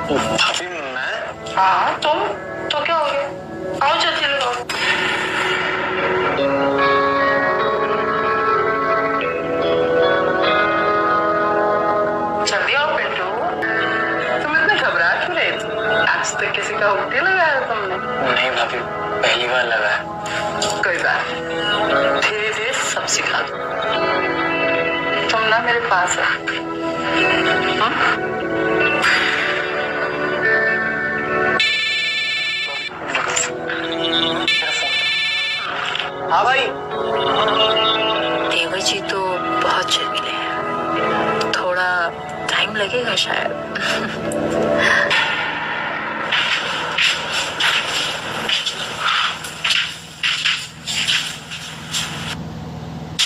भाभी मैं? हाँ तुम तो क्या हो गया, आओ जल्दी लगाओ। जल्दी आओ पिंटू, तुम इतने घबरा क्यों रहे थे? आज तक किसी का उल्टी लगाया तुमने? नहीं भाभी, पहली बार लगा है। कोई बात नहीं, धीरे धीरे सब सिखा दो। तुम ना मेरे पास रहो। हाँ भाई। देवर जी तो बहुत शर्मीले हैं, थोड़ा टाइम लगेगा शायद।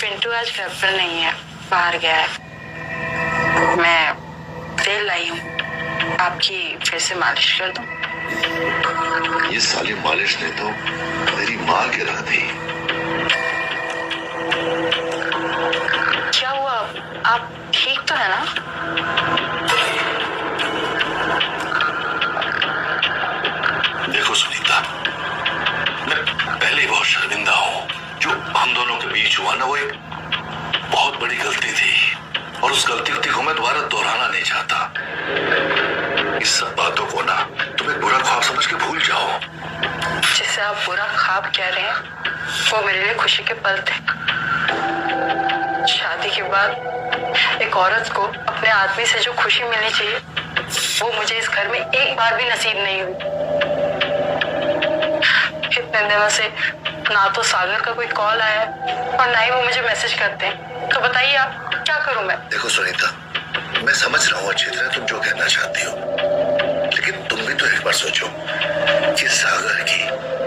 पिंटू आज घर पर नहीं है, बाहर गया है। मैं तेल लाई हूँ, आपकी फिर से मालिश कर दूं? ये साली मालिश ने तो मेरी माँ के रख दी। क्या हुआ, आप ठीक तो है ना? देखो सुनीता, मैं पहले ही बहुत शर्मिंदा हूँ। जो हम दोनों के बीच हुआ ना, वो एक बहुत बड़ी गलती थी और उस गलती को मैं दोबारा दोहराना नहीं चाहता। इस सब बातों को ना तुम एक बुरा ख्वाब समझ के भूल जाओ। जिसे आप बुरा ख्वाब कह रहे हैं, वो मेरे लिए खुशी के पल थे। शादी के बाद एक औरत को अपने आदमी से जो खुशी मिलनी चाहिए, वो मुझे इस घर में एक बार भी नसीब नहीं हुई। इतने दिनों से ना तो सागर का कोई कॉल आया है और ना ही वो मुझे मैसेज करते हैं। तो बताइए आप, क्या करूं मैं? देखो सुनीता, मैं समझ रहा हूँ अच्छी तरह तुम जो कहना चाहती हो, लेकिन तुम भी तो एक बार सोचो कि सागर की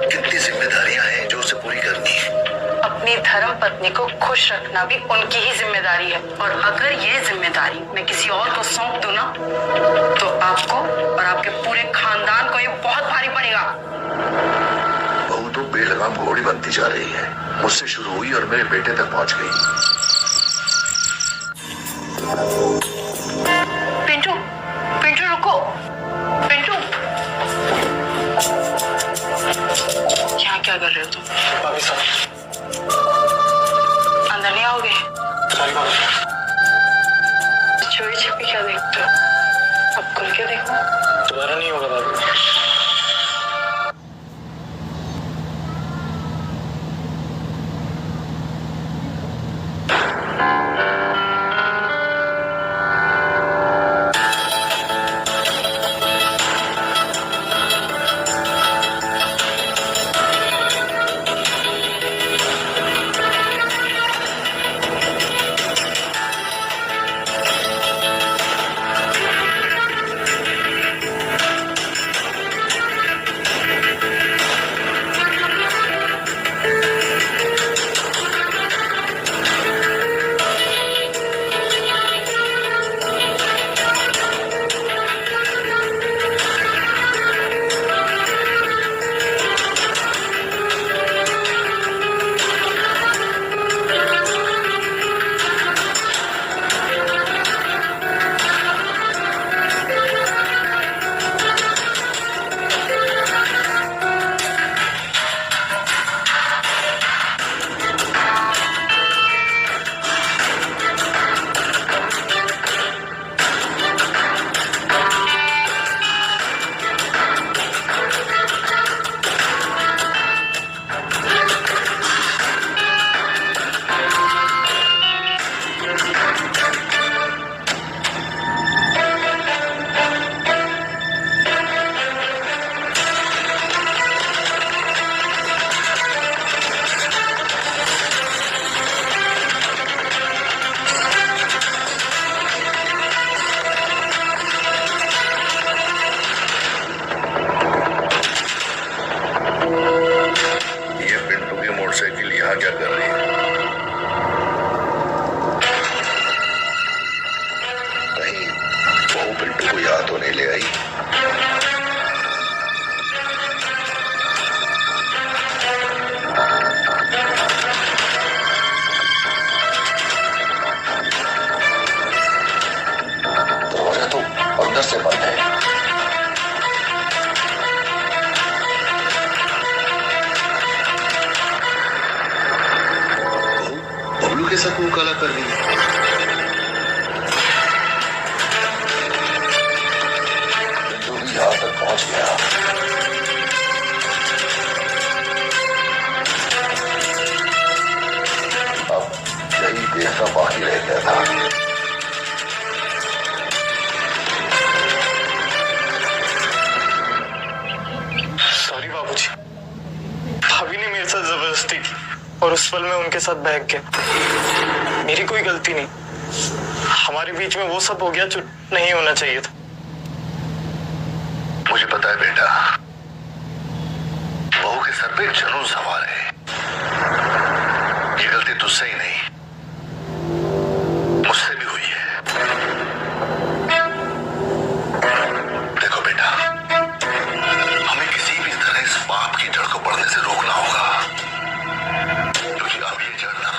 कितनी जिम्मेदारियां हैं जो उसे पूरी करनी है। अपनी धर्म पत्नी को खुश रखना भी उनकी ही जिम्मेदारी है, और अगर ये जिम्मेदारी मैं किसी और को सौंप दूं ना, तो आपको और आपके पूरे खानदान को ये बहुत भारी पड़ेगा। बहू तो बेलगाम घोड़ी बनती जा रही है। मुझसे शुरू हुई और मेरे बेटे तक पहुंच गई। पिंटू, पिंटू रुको, पिंटू। यहाँ क्या कर रहे हो तुम? भाभी सॉरी। अंदर नहीं आओगे? सॉरी भाभी। चोरी छिपी क्या देखते हो? अब खुल के देखो। दोबारा नहीं होगा भाभी। से बंद है। काला कर रही है। जो भी यहाँ तक पहुंच गया, अब यही देखना बाकी रह गया था। सॉरी बाबूजी, भाभी ने मेरे साथ जबरदस्ती की और उस पल में उनके साथ बहक गया। मेरी कोई गलती नहीं, हमारे बीच में वो सब हो गया जो नहीं होना चाहिए था। मुझे पता है बेटा, बहू के सर पे एक जुनून सवार है। ये गलती तुझसे ही नहीं, मुझसे भी हुई है। देखो बेटा, हमें किसी भी तरह इस पाप की जड़ को बढ़ने से रोकना होगा, क्योंकि अब ये जड़ ना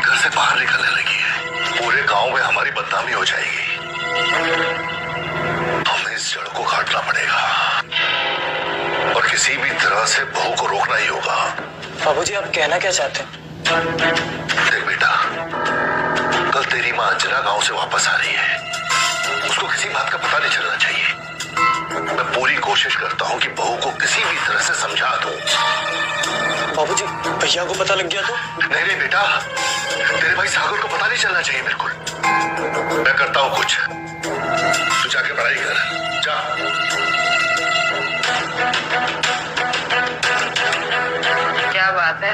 घर से बाहर निकलने लगी है। पूरे गांव में हमारी बदनामी हो जाएगी। हमें इस जड़ को काटना पड़ेगा और किसी भी तरह से बहू को रोकना ही होगा। बाबूजी, आप कहना क्या चाहते हैं? देख बेटा, कल तेरी माँ अंजना गांव से वापस आ रही है। उसको किसी बात का पता नहीं चलना चाहिए। मैं पूरी कोशिश करता हूँ कि बहू को किसी भी तरह से समझा दूं। बाबूजी, भैया को पता लग गया तो? नहीं नहीं बेटा, तेरे भाई सागर को पता नहीं चलना चाहिए। बिल्कुल, मैं करता हूँ कुछ। तू जाके पढ़ाई कर, जा। क्या बात है,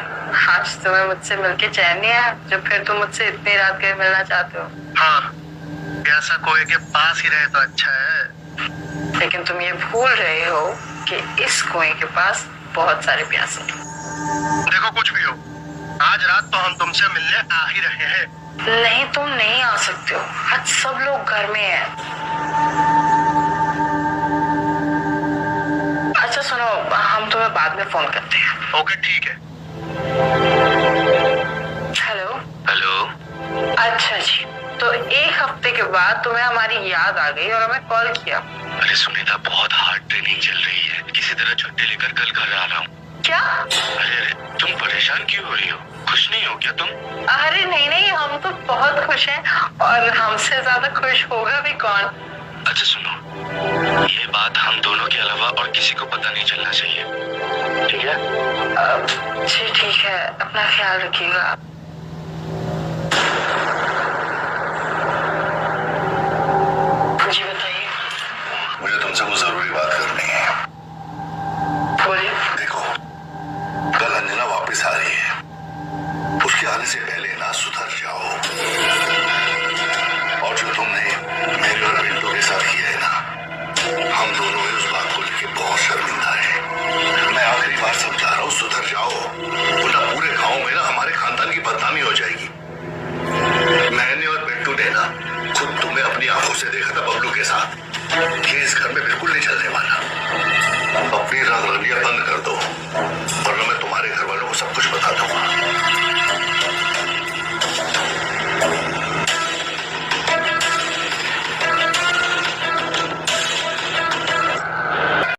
आज तुम्हें मुझसे मिलके चैन नहीं आया जो फिर तुम मुझसे इतनी रात के मिलना चाहते हो? हाँ, ऐसा कोई के पास ही रहे तो अच्छा है। लेकिन तुम ये भूल रहे हो कि इस कुएं के पास बहुत सारे प्यासे हैं। देखो कुछ भी हो, आज रात तो हम तुमसे मिलने आ ही रहे हैं। नहीं, तुम नहीं आ सकते हो, आज सब लोग घर में हैं। अच्छा सुनो, हम तुम्हें बाद में फोन करते हैं। ओके ठीक है। हेलो। हेलो। अच्छा जी, तो एक हफ्ते के बाद तुम्हें हमारी याद आ गई और हमें कॉल किया। अरे सुनीता, बहुत हार्ड ट्रेनिंग चल रही है, किसी तरह छुट्टी लेकर कल घर आ रहा हूँ। क्या? अरे तुम परेशान क्यों हो रही हो? खुश नहीं हो क्या तुम? अरे नहीं नहीं, हम तो बहुत खुश हैं और हमसे ज्यादा खुश होगा भी कौन। अच्छा सुनो, ये बात हम दोनों के अलावा और किसी को पता नहीं चलना चाहिए, ठीक है? जी ठीक है, अपना ख्याल रखिएगा।